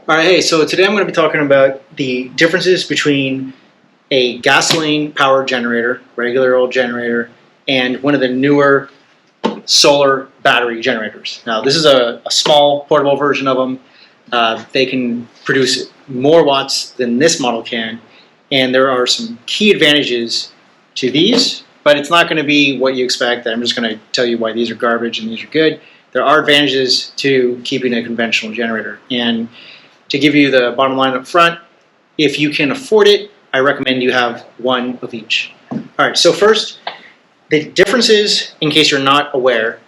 All right, hey, so today I'm going to be talking about the differences between a gasoline powered generator, regular old generator, and one of the newer solar battery generators. Now, this is a small portable version of them. They can produce more watts than this model can, and there are some key advantages to these, but it's not going to be what you expect. I'm just going to tell you why these are garbage and these are good. There are advantages to keeping a conventional generator, and to give you the bottom line up front, if you can afford it, I recommend you have one of each. All right, so first, the differences, in case you're not aware,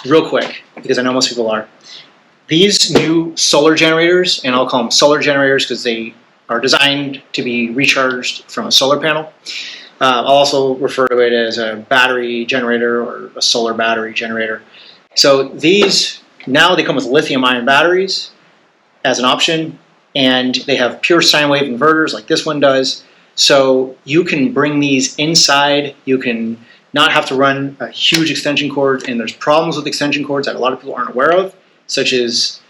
real quick, because I know most people are. These new solar generators, and I'll call them solar generators because they are designed to be recharged from a solar panel. I'll also refer to it as a battery generator or a solar battery generator. So these, now they come with lithium-ion batteries as an option, and they have pure sine wave inverters like this one does. So you can bring these inside. You can not have to run a huge extension cord, and there's problems with extension cords that a lot of people aren't aware of, such as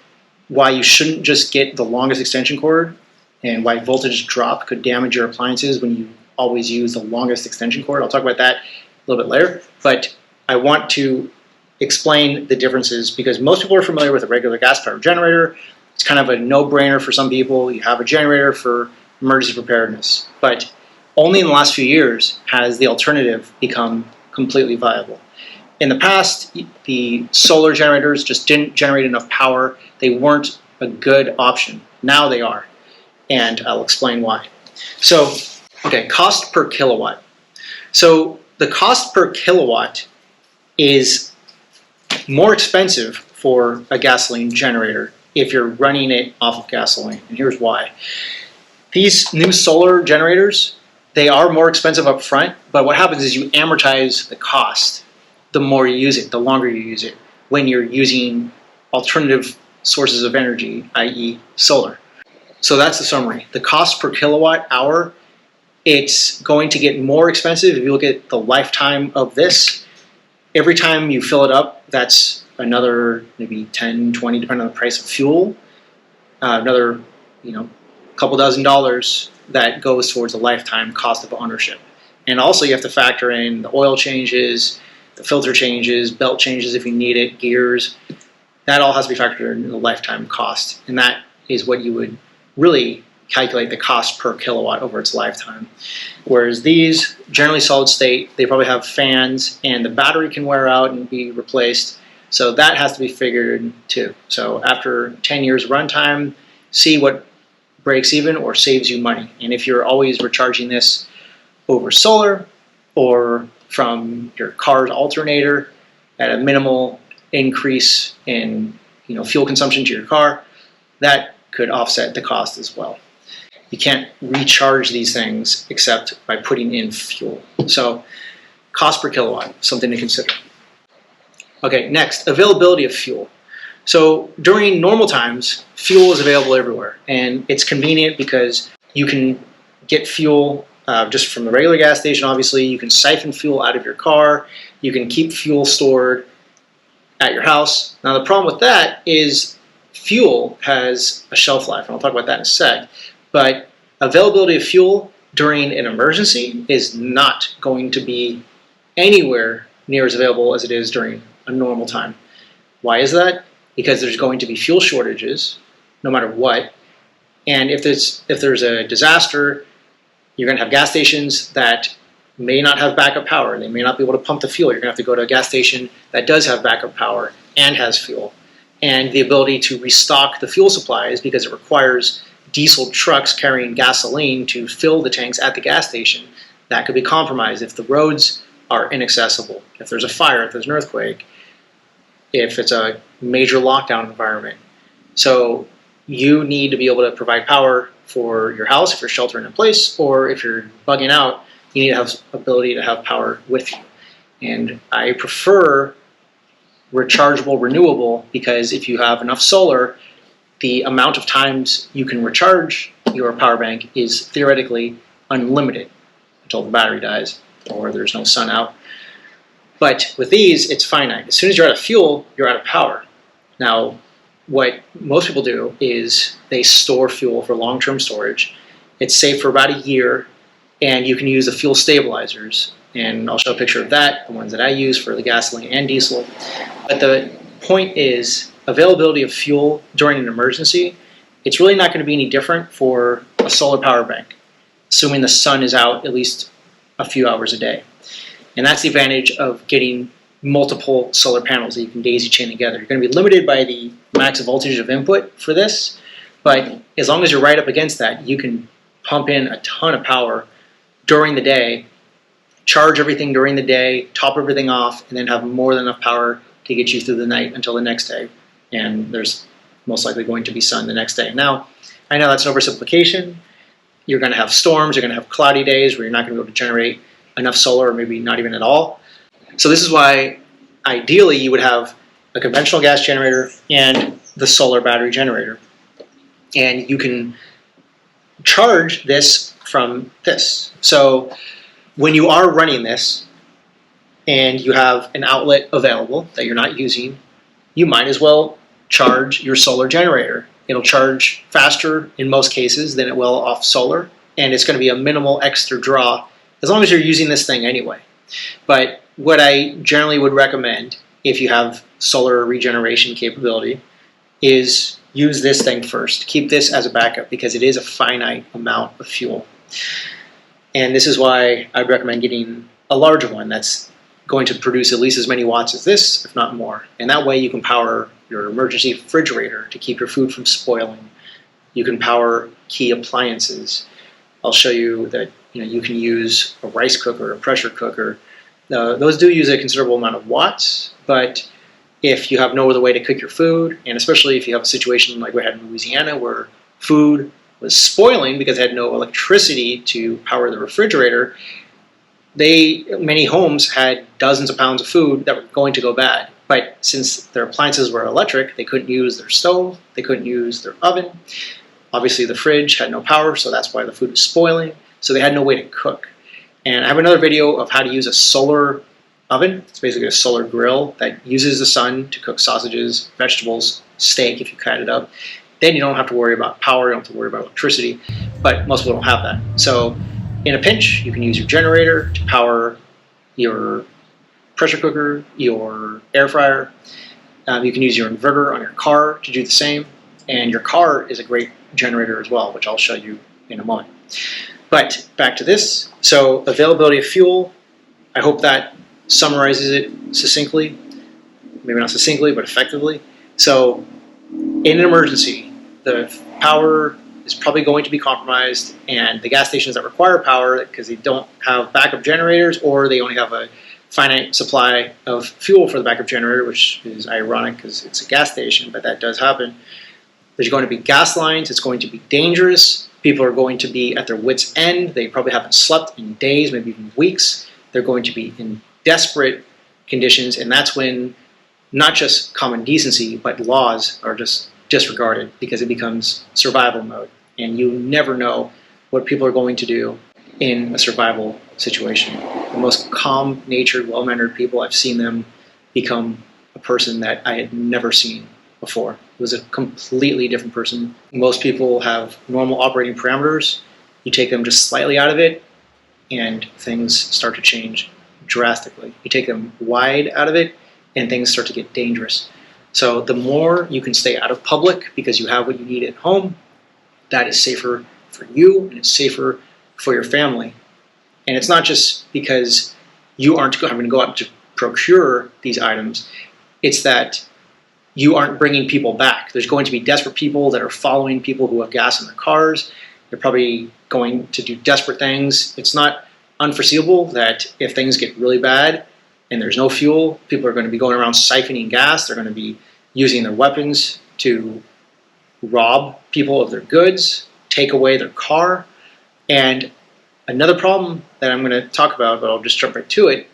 why you shouldn't just get the longest extension cord and why voltage drop could damage your appliances when you always use the longest extension cord. I'll talk about that a little bit later, but I want to explain the differences because most people are familiar with a regular gas-powered generator. It's kind of a no-brainer for some people. You have a generator for emergency preparedness. But only in the last few years has the alternative become completely viable. In the past, the solar generators just didn't generate enough power. They weren't a good option. Now they are. And I'll explain why. So, okay, cost per kilowatt. So the cost per kilowatt is more expensive for a gasoline generator if you're running it off of gasoline, and here's why. These new solar generators, they are more expensive up front, but what happens is you amortize the cost the more you use it, the longer you use it, when you're using alternative sources of energy, i.e. solar. So that's the summary. The cost per kilowatt hour, it's going to get more expensive if you look at the lifetime of this. Every time you fill it up, that's another maybe 10, 20, depending on the price of fuel, another couple $dozen that goes towards the lifetime cost of ownership. And also you have to factor in the oil changes, the filter changes, belt changes if you need it, gears. That all has to be factored into the lifetime cost. And that is what you would really calculate the cost per kilowatt over its lifetime. Whereas these, generally solid state, they probably have fans and the battery can wear out and be replaced. So that has to be figured too. So after 10 years runtime, see what breaks even or saves you money. And if you're always recharging this over solar or from your car's alternator at a minimal increase in fuel consumption to your car, that could offset the cost as well. You can't recharge these things except by putting in fuel. So cost per kilowatt, something to consider. Okay, next, availability of fuel. So during normal times, fuel is available everywhere, and it's convenient because you can get fuel just from the regular gas station, obviously. You can siphon fuel out of your car. You can keep fuel stored at your house. Now, the problem with that is fuel has a shelf life, and I'll talk about that in a sec, but availability of fuel during an emergency is not going to be anywhere near as available as it is during a normal time. Why is that? Because there's going to be fuel shortages no matter what. And if there's a disaster, you're going to have gas stations that may not have backup power. They may not be able to pump the fuel. You're going to have to go to a gas station that does have backup power and has fuel. And the ability to restock the fuel supplies, because it requires diesel trucks carrying gasoline to fill the tanks at the gas station, that could be compromised if the roads are inaccessible, if there's a fire, if there's an earthquake, if it's a major lockdown environment. So you need to be able to provide power for your house if you're sheltering in place, or if you're bugging out, you need to have ability to have power with you. And I prefer rechargeable renewable because if you have enough solar, the amount of times you can recharge your power bank is theoretically unlimited until the battery dies or there's no sun out. But with these, it's finite. As soon as you're out of fuel, you're out of power. Now, what most people do is they store fuel for long-term storage. It's safe for about a year, and you can use the fuel stabilizers. And I'll show a picture of that, the ones that I use for the gasoline and diesel. But the point is, availability of fuel during an emergency, it's really not going to be any different for a solar power bank, assuming the sun is out at least a few hours a day. And that's the advantage of getting multiple solar panels that you can daisy chain together. You're going to be limited by the max voltage of input for this, but as long as you're right up against that, you can pump in a ton of power during the day, charge everything during the day, top everything off, and then have more than enough power to get you through the night until the next day. And there's most likely going to be sun the next day. Now, I know that's an oversimplification. You're going to have storms, you're going to have cloudy days where you're not going to be able to generate enough solar, or maybe not even at all. So this is why ideally you would have a conventional gas generator and the solar battery generator. And you can charge this from this. So when you are running this and you have an outlet available that you're not using, you might as well charge your solar generator. It'll charge faster in most cases than it will off solar, and it's going to be a minimal extra draw as long as you're using this thing anyway. But what I generally would recommend if you have solar regeneration capability is use this thing first. Keep this as a backup because it is a finite amount of fuel. And this is why I'd recommend getting a larger one that's going to produce at least as many watts as this, if not more. And that way you can power your emergency refrigerator to keep your food from spoiling. You can power key appliances. I'll show you that you can use a rice cooker, a pressure cooker. Those do use a considerable amount of watts, but if you have no other way to cook your food, and especially if you have a situation like we had in Louisiana where food was spoiling because it had no electricity to power the refrigerator, many homes had dozens of pounds of food that were going to go bad. But since their appliances were electric, they couldn't use their stove, they couldn't use their oven. Obviously the fridge had no power, so that's why the food was spoiling. So they had no way to cook. And I have another video of how to use a solar oven. It's basically a solar grill that uses the sun to cook sausages, vegetables, steak if you cut it up. Then you don't have to worry about power, you don't have to worry about electricity, but most people don't have that. So in a pinch, you can use your generator to power your pressure cooker, your air fryer. You can use your inverter on your car to do the same. And your car is a great generator as well, which I'll show you in a moment. But back to this. So availability of fuel, I hope that summarizes it succinctly. Maybe not succinctly, but effectively. So in an emergency, the power is probably going to be compromised, and the gas stations that require power because they don't have backup generators or they only have a finite supply of fuel for the backup generator, which is ironic because it's a gas station, but that does happen. There's going to be gas lines. It's going to be dangerous. People are going to be at their wits' end. They probably haven't slept in days, maybe even weeks. They're going to be in desperate conditions, and that's when not just common decency, but laws are just disregarded because it becomes survival mode. And you never know what people are going to do in a survival situation. The most calm-natured, well-mannered people, I've seen them become a person that I had never seen before. It was a completely different person. Most people have normal operating parameters. You take them just slightly out of it, and things start to change drastically. You take them wide out of it, and things start to get dangerous. So the more you can stay out of public because you have what you need at home, that is safer for you, and it's safer for your family. And it's not just because you aren't having to go out to procure these items. It's that you aren't bringing people back. There's going to be desperate people that are following people who have gas in their cars. They're probably going to do desperate things. It's not unforeseeable that if things get really bad and there's no fuel, people are going to be going around siphoning gas. They're going to be using their weapons to rob people of their goods, take away their car. And another problem that I'm going to talk about, but I'll just jump right to it,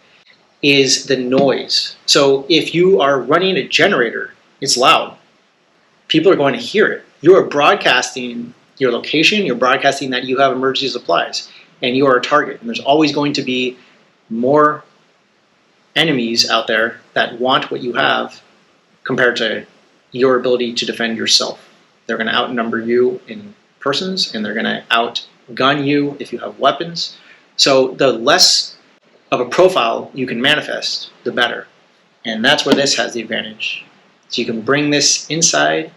is the noise. So if you are running a generator, it's loud. People are going to hear it. You are broadcasting your location, you're broadcasting that you have emergency supplies, and you are a target. And there's always going to be more enemies out there that want what you have compared to your ability to defend yourself. They're going to outnumber you in persons, and they're going to outgun you if you have weapons. So the less of a profile you can manifest, the better. And that's where this has the advantage. So you can bring this inside.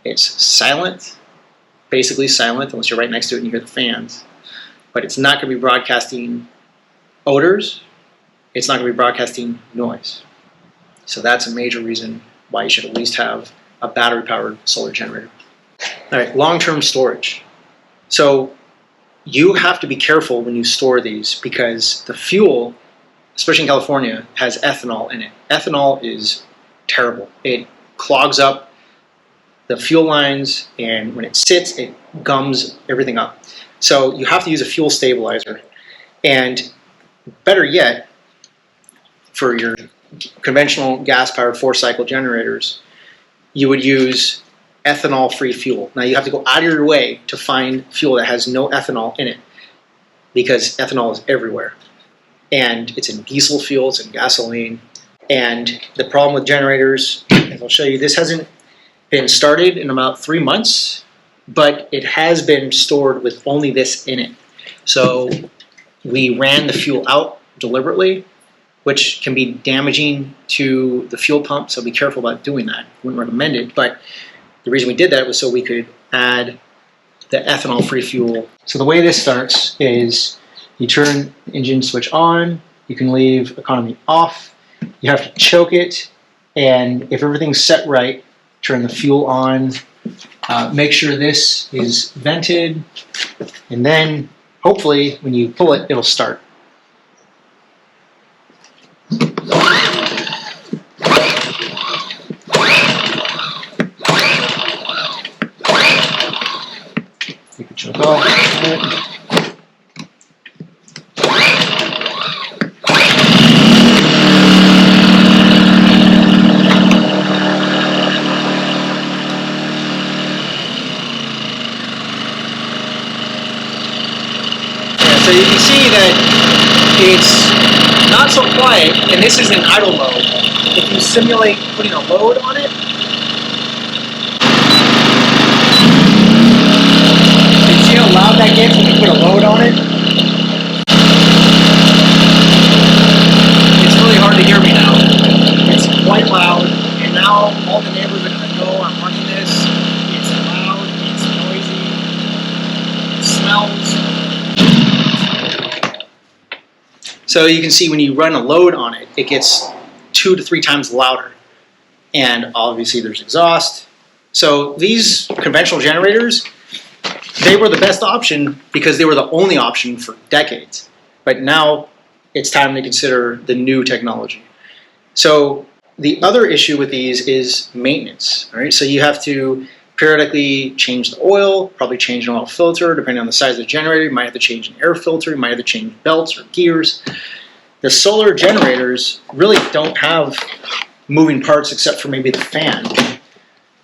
It's silent, basically silent, unless you're right next to it and you hear the fans. But it's not going to be broadcasting odors. It's not going to be broadcasting noise. So that's a major reason why you should at least have a battery-powered solar generator. All right, long-term storage. So you have to be careful when you store these because the fuel, especially in California, has ethanol in it. Ethanol is terrible. It clogs up the fuel lines, and when it sits, it gums everything up. So you have to use a fuel stabilizer. And better yet, for your conventional gas-powered 4-cycle generators, you would use ethanol-free fuel. Now you have to go out of your way to find fuel that has no ethanol in it because ethanol is everywhere. And it's in diesel fuel, it's in gasoline. And the problem with generators, as I'll show you, this hasn't been started in about 3 months, but it has been stored with only this in it. So we ran the fuel out deliberately, which can be damaging to the fuel pump, so be careful about doing that. Wouldn't recommend it, but the reason we did that was so we could add the ethanol-free fuel. So the way this starts is you turn the engine switch on, you can leave economy off, you have to choke it, and if everything's set right, turn the fuel on, make sure this is vented, and then hopefully when you pull it, it'll start. You can choke off. So you can see that it's not so quiet, and this is in idle mode. If you simulate putting a load on it, you can see how loud that gets when you put a load on it. It's really hard to hear me now. It's quite loud, and now all the neighbors are going to know I'm running this. It's loud, it's noisy, it smells. So you can see when you run a load on it, it gets 2 to 3 times louder. And obviously there's exhaust. So these conventional generators, they were the best option because they were the only option for decades. But now it's time to consider the new technology. So the other issue with these is maintenance. All right? So you have to periodically change the oil, probably change an oil filter, depending on the size of the generator. You might have to change an air filter, you might have to change belts or gears. The solar generators really don't have moving parts except for maybe the fan.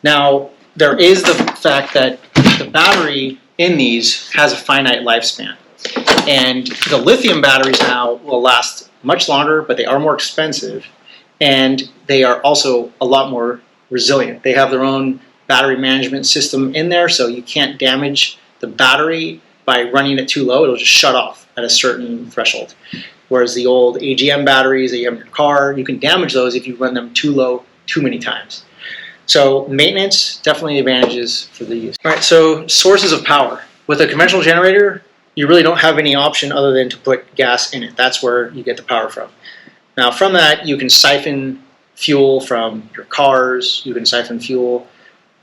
Now, there is the fact that the battery in these has a finite lifespan. And the lithium batteries now will last much longer, but they are more expensive. And they are also a lot more resilient. They have their own battery management system in there, so you can't damage the battery by running it too low. It'll just shut off at a certain threshold. Whereas the old AGM batteries that you have in your car, you can damage those if you run them too low too many times. So maintenance, definitely advantages for these. All right, so sources of power. With a conventional generator, you really don't have any option other than to put gas in it. That's where you get the power from. Now from that, you can siphon fuel from your cars, you can siphon fuel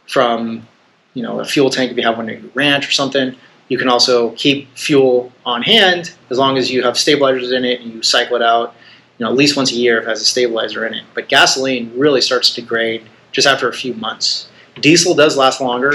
from a fuel tank if you have one at your ranch or something. You can also keep fuel on hand as long as you have stabilizers in it and you cycle it out at least once a year if it has a stabilizer in it. But gasoline really starts to degrade just after a few months. Diesel does last longer.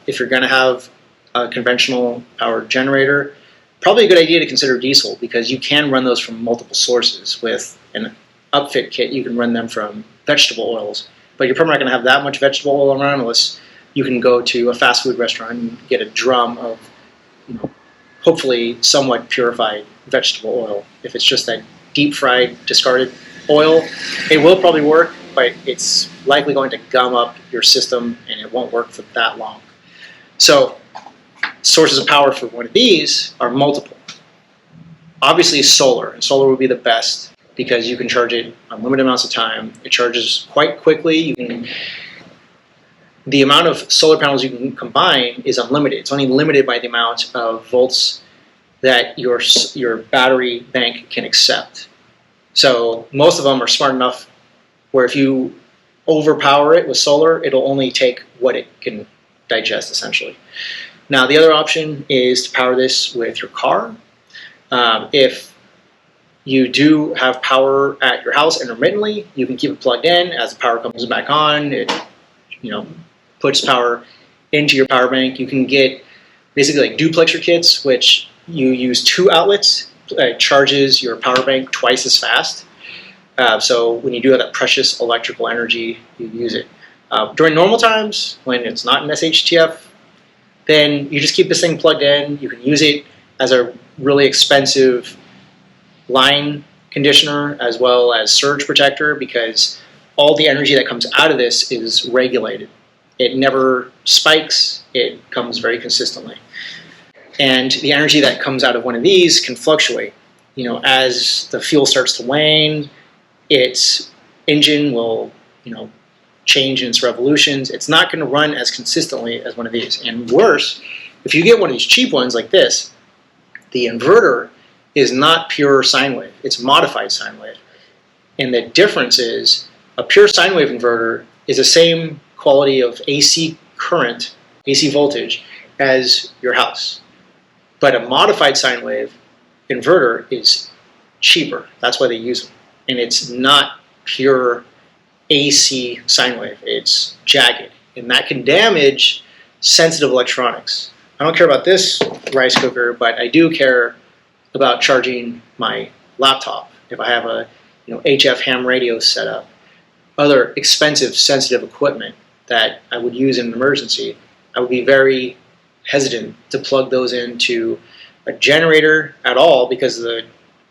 If you're going to have a conventional powered generator, probably a good idea to consider diesel because you can run those from multiple sources. With an upfit kit, you can run them from vegetable oils. But you're probably not going to have that much vegetable oil around unless you can go to a fast food restaurant and get a drum of, hopefully somewhat purified vegetable oil. If it's just that deep fried, discarded oil, it will probably work, but it's likely going to gum up your system and it won't work for that long. So sources of power for one of these are multiple. Obviously solar, and solar would be the best because you can charge it unlimited amounts of time. It charges quite quickly. The amount of solar panels you can combine is unlimited. It's only limited by the amount of volts that your battery bank can accept. So most of them are smart enough where if you overpower it with solar, it'll only take what it can digest, essentially. Now, the other option is to power this with your car. If you do have power at your house intermittently, you can keep it plugged in. As the power comes back on, it puts power into your power bank. You can get basically like duplexer kits, which you use 2 outlets. It charges your power bank twice as fast. So when you do have that precious electrical energy, you use it. During normal times, when it's not an SHTF, then you just keep this thing plugged in. You can use it as a really expensive line conditioner as well as surge protector, because all the energy that comes out of this is regulated. It never spikes, it comes very consistently. And the energy that comes out of one of these can fluctuate. As the fuel starts to wane, its engine will, change in its revolutions. It's not going to run as consistently as one of these. And worse, if you get one of these cheap ones like this, the inverter is not pure sine wave, it's modified sine wave. And the difference is a pure sine wave inverter is the same quality of AC current, AC voltage, as your house. But a modified sine wave inverter is cheaper. That's why they use them. And it's not pure AC sine wave. It's jagged. And that can damage sensitive electronics. I don't care about this rice cooker, but I do care about charging my laptop. If I have a HF ham radio set up, other expensive sensitive equipment that I would use in an emergency, I would be very hesitant to plug those into a generator at all because of the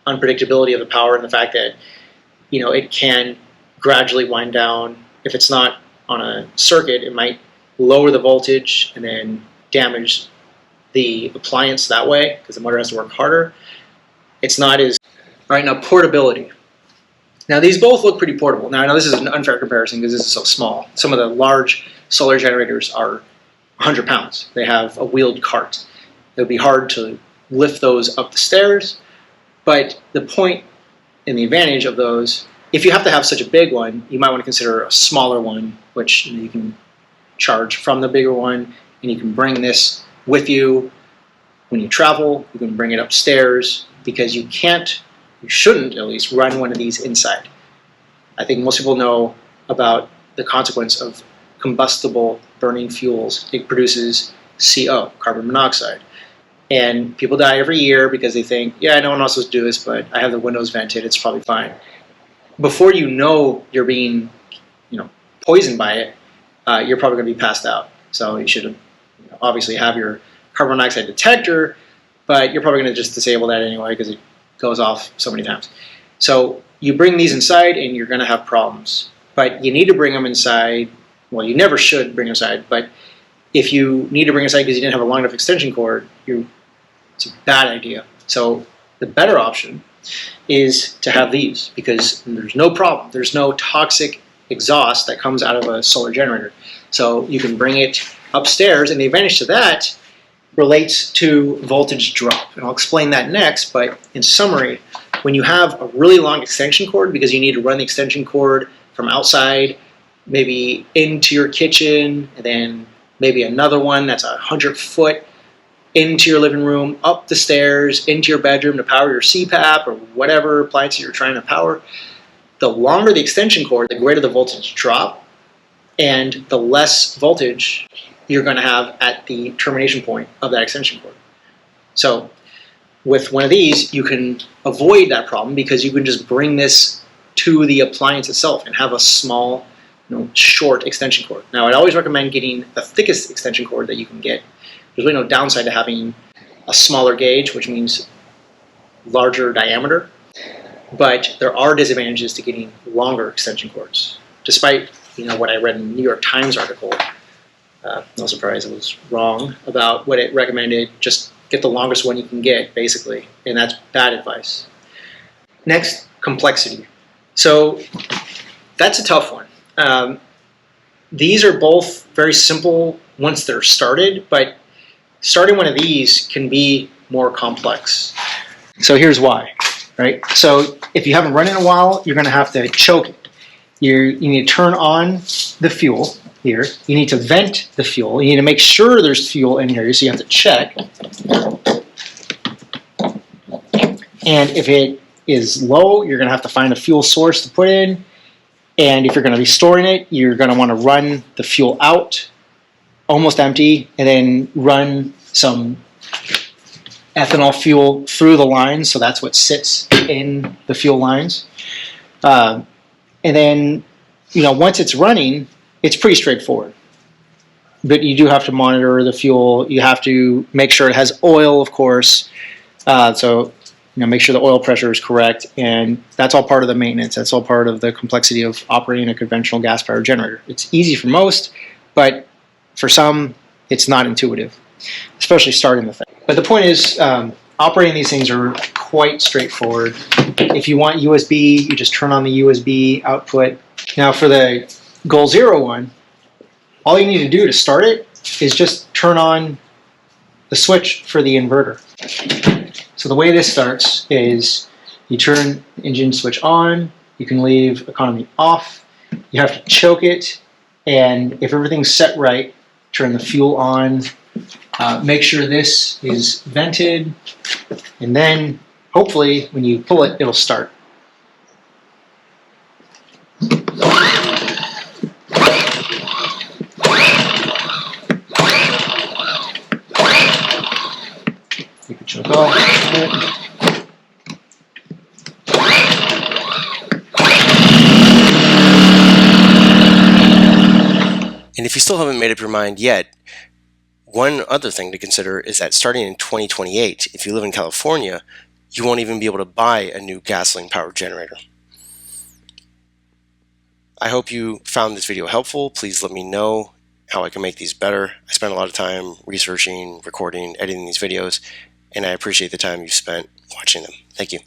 unpredictability of the power and the fact that it can gradually wind down. If it's not on a circuit, it might lower the voltage and then damage the appliance that way because the motor has to work harder. It's not as... All right, now portability. Now these both look pretty portable. Now I know this is an unfair comparison because this is so small. Some of the large solar generators are 100 pounds. They have a wheeled cart. It would be hard to lift those up the stairs, but the point and the advantage of those, if you have to have such a big one, you might want to consider a smaller one, which you can charge from the bigger one, and you can bring this with you when you travel. You can bring it upstairs because you shouldn't at least run one of these inside. I think most people know about the consequence of combustible burning fuels. It produces CO, carbon monoxide. And people die every year because they think, yeah, no one else will do this, but I have the windows vented, it's probably fine. Before you know you're being poisoned by it, you're probably going to be passed out. So you should obviously have your carbon monoxide detector, but you're probably going to just disable that anyway because it goes off so many times. So you bring these inside and you're going to have problems. But you need to bring them inside. Well, you never should bring them inside, but if you need to bring them inside because you didn't have a long enough extension cord, it's a bad idea. So the better option is to have these because there's no problem. There's no toxic exhaust that comes out of a solar generator. So you can bring it upstairs, and the advantage to that relates to voltage drop. And I'll explain that next, but in summary, when you have a really long extension cord because you need to run the extension cord from outside, maybe into your kitchen, and then maybe another one that's 100 foot into your living room, up the stairs, into your bedroom to power your CPAP or whatever appliance you're trying to power, the longer the extension cord, the greater the voltage drop, and the less voltage you're going to have at the termination point of that extension cord. So with one of these, you can avoid that problem because you can just bring this to the appliance itself and have a small, short extension cord. Now, I'd always recommend getting the thickest extension cord that you can get. There's really no downside to having a smaller gauge, which means larger diameter, but there are disadvantages to getting longer extension cords. despite what I read in the New York Times article. No surprise, it was wrong about what it recommended. Just get the longest one you can get, basically, and that's bad advice. Next, complexity. So that's a tough one. These are both very simple once they're started, but starting one of these can be more complex. So here's why, right? So if you haven't run in a while, you're going to have to choke it. You need to turn on the fuel here. You need to vent the fuel. You need to make sure there's fuel in here, so you have to check. And if it is low, you're going to have to find a fuel source to put in. And if you're going to be storing it, you're going to want to run the fuel out almost empty, and then run some ethanol fuel through the lines, so that's what sits in the fuel lines. And then, once it's running, it's pretty straightforward. But you do have to monitor the fuel. You have to make sure it has oil, of course. So make sure the oil pressure is correct, and that's all part of the maintenance. That's all part of the complexity of operating a conventional gas-powered generator. It's easy for most, but for some, it's not intuitive, especially starting the thing. But the point is, operating these things are quite straightforward. If you want USB, you just turn on the USB output. Now for the Goal Zero one, all you need to do to start it is just turn on the switch for the inverter. So the way this starts is you turn the engine switch on, you can leave economy off, you have to choke it, and if everything's set right, turn the fuel on, make sure this is vented, and then hopefully when you pull it, it'll start. You can choke off. And if you still haven't made up your mind yet, one other thing to consider is that starting in 2028, if you live in California, you won't even be able to buy a new gasoline-powered generator. I hope you found this video helpful. Please let me know how I can make these better. I spent a lot of time researching, recording, editing these videos, and I appreciate the time you've spent watching them. Thank you.